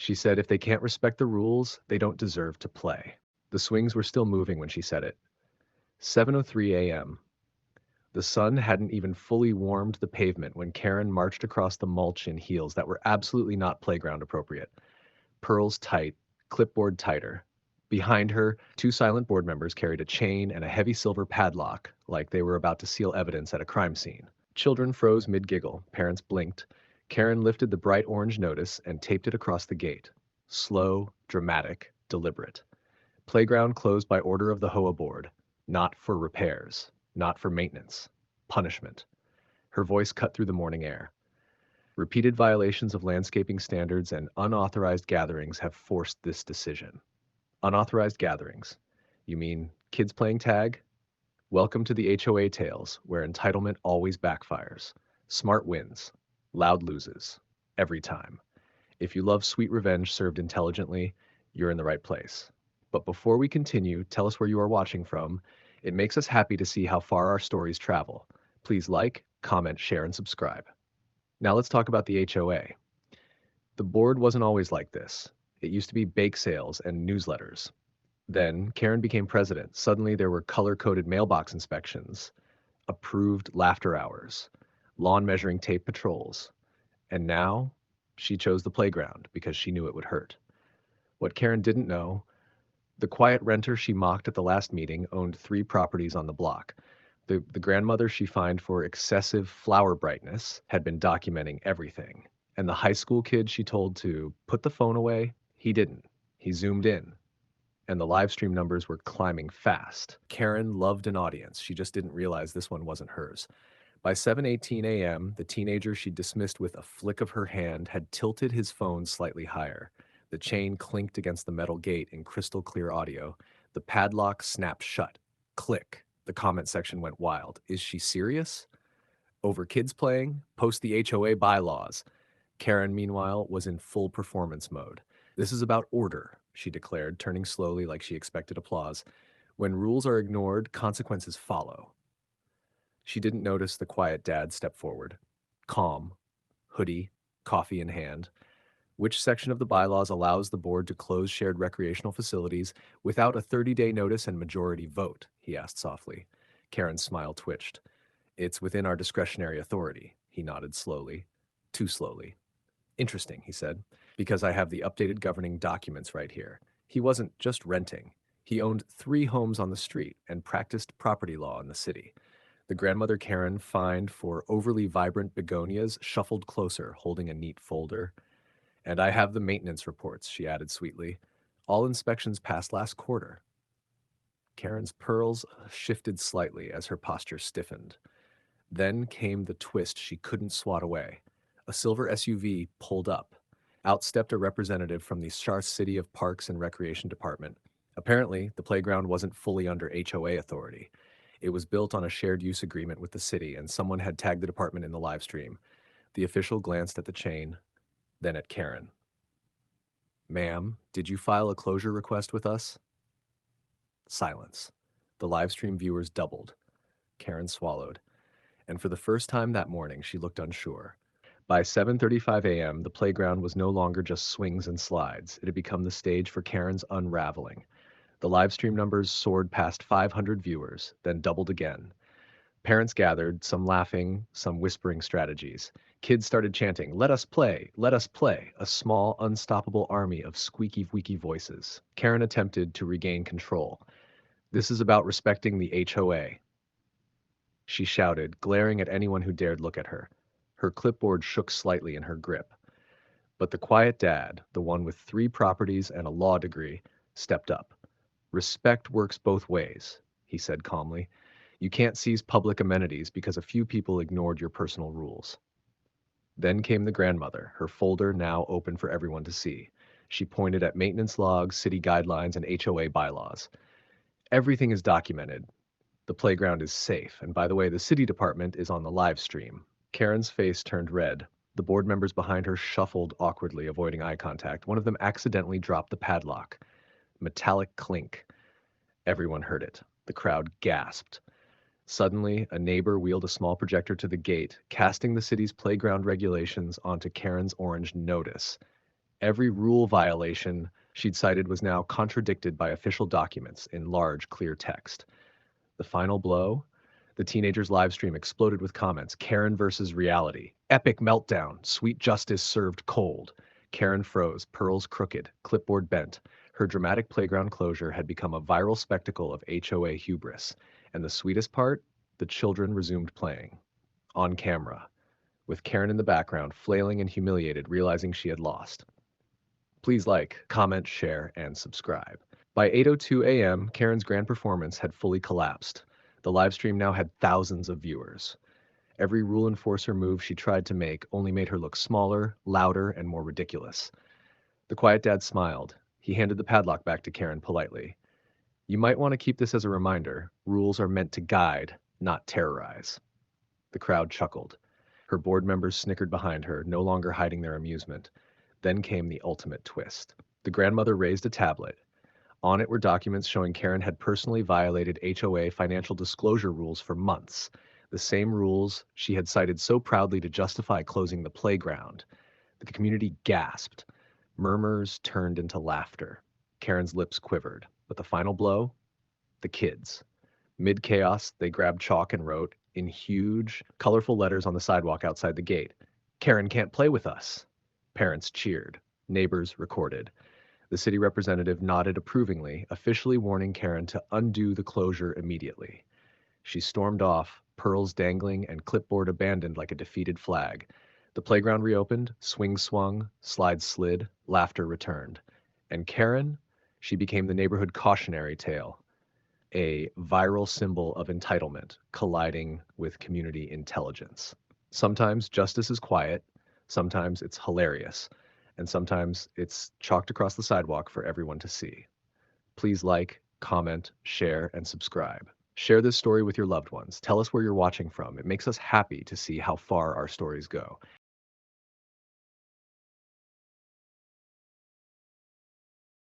She said if they can't respect the rules, they don't deserve to play. The swings were still moving when she said it. 7:03 a.m. The sun hadn't even fully warmed the pavement when Karen marched across the mulch in heels that were absolutely not playground appropriate. Pearls tight, clipboard tighter. Behind her, two silent board members carried a chain and a heavy silver padlock, like they were about to seal evidence at a crime scene. Children froze mid-giggle, parents blinked. Karen lifted the bright orange notice and taped it across the gate. Slow, dramatic, deliberate. Playground closed by order of the HOA board. Not for repairs. Not for maintenance. Punishment. Her voice cut through the morning air. Repeated violations of landscaping standards and unauthorized gatherings have forced this decision. Unauthorized gatherings. You mean kids playing tag? Welcome to the HOA Tales, where entitlement always backfires. Smart wins. Loud loses. Every time. If you love sweet revenge served intelligently, you're in the right place. But before we continue, tell us where you are watching from. It makes us happy to see how far our stories travel. Please like, comment, share, and subscribe. Now let's talk about the HOA. The board wasn't always like this. It used to be bake sales and newsletters. Then Karen became president. Suddenly there were color-coded mailbox inspections, approved laughter hours, lawn measuring tape patrols. And now she chose the playground because she knew it would hurt. What Karen didn't know, the quiet renter she mocked at the last meeting owned 3 properties on the block. The grandmother she fined for excessive flower brightness had been documenting everything. And the high school kid she told to put the phone away, he didn't. He zoomed in. And the live stream numbers were climbing fast. Karen loved an audience. She just didn't realize this one wasn't hers. By 7:18 a.m., the teenager she dismissed with a flick of her hand had tilted his phone slightly higher. The chain clinked against the metal gate in crystal clear audio. The padlock snapped shut. Click. The comment section went wild. Is she serious? Over kids playing? Post the HOA bylaws. Karen, meanwhile, was in full performance mode. This is about order, she declared, turning slowly like she expected applause. When rules are ignored, consequences follow. She didn't notice the quiet dad step forward. Calm, hoodie, coffee in hand. Which section of the bylaws allows the board to close shared recreational facilities without a 30-day notice and majority vote? He asked softly. Karen's smile twitched. It's within our discretionary authority, he nodded slowly. Too slowly. Interesting, he said, because I have the updated governing documents right here. He wasn't just renting. He owned 3 homes on the street and practiced property law in the city. The grandmother Karen, fined for overly vibrant begonias, shuffled closer, holding a neat folder. And I have the maintenance reports, she added sweetly. All inspections passed last quarter. Karen's pearls shifted slightly as her posture stiffened. Then came the twist she couldn't swat away. A silver SUV pulled up. Out stepped a representative from the Charth City of Parks and Recreation Department. Apparently, the playground wasn't fully under HOA authority. It was built on a shared use agreement with the city, and someone had tagged the department in the live stream. The official glanced at the chain, then at Karen. Ma'am, did you file a closure request with us? Silence. The live stream viewers doubled. Karen swallowed. And for the first time that morning, she looked unsure. By 7:35 a.m., the playground was no longer just swings and slides. It had become the stage for Karen's unraveling. The live stream numbers soared past 500 viewers, then doubled again. Parents gathered, some laughing, some whispering strategies. Kids started chanting, let us play, a small, unstoppable army of squeaky voices. Karen attempted to regain control. This is about respecting the HOA, she shouted, glaring at anyone who dared look at her. Her clipboard shook slightly in her grip. But the quiet dad, the one with 3 properties and a law degree, stepped up. Respect works both ways, he said calmly. You can't seize public amenities because a few people ignored your personal rules. Then came the grandmother, her folder now open for everyone to see. She pointed at maintenance logs, city guidelines, and HOA bylaws. Everything is documented. The playground is safe, and by the way, the city department is on the live stream. Karen's face turned red. The board members behind her shuffled awkwardly, avoiding eye contact. One of them accidentally dropped the padlock. Metallic clink. Everyone heard it. The crowd gasped. Suddenly, a neighbor wheeled a small projector to the gate, casting the city's playground regulations onto Karen's orange notice. Every rule violation she'd cited was now contradicted by official documents in large, clear text. The final blow? The teenager's live stream exploded with comments. Karen versus reality. Epic meltdown. Sweet justice served cold. Karen froze, pearls crooked, clipboard bent. Her dramatic playground closure had become a viral spectacle of HOA hubris. And the sweetest part? The children resumed playing. On camera, with Karen in the background, flailing and humiliated, realizing she had lost. Please like, comment, share, and subscribe. By 8:02 a.m., Karen's grand performance had fully collapsed. The live stream now had thousands of viewers. Every rule enforcer move she tried to make only made her look smaller, louder, and more ridiculous. The quiet dad smiled. He handed the padlock back to Karen politely. You might want to keep this as a reminder. Rules are meant to guide, not terrorize. The crowd chuckled. Her board members snickered behind her, no longer hiding their amusement. Then came the ultimate twist. The grandmother raised a tablet. On it were documents showing Karen had personally violated HOA financial disclosure rules for months, the same rules she had cited so proudly to justify closing the playground. The community gasped. Murmurs turned into laughter. Karen's lips quivered. But the final blow? The kids. Mid-chaos, they grabbed chalk and wrote, in huge, colorful letters on the sidewalk outside the gate, Karen can't play with us. Parents cheered. Neighbors recorded. The city representative nodded approvingly, officially warning Karen to undo the closure immediately. She stormed off, pearls dangling and clipboard abandoned like a defeated flag. The playground reopened, swings swung, slides slid, laughter returned. And Karen? She became the neighborhood cautionary tale, a viral symbol of entitlement colliding with community intelligence. Sometimes justice is quiet, sometimes it's hilarious, and sometimes it's chalked across the sidewalk for everyone to see. Please like, comment, share, and subscribe. Share this story with your loved ones. Tell us where you're watching from. It makes us happy to see how far our stories go.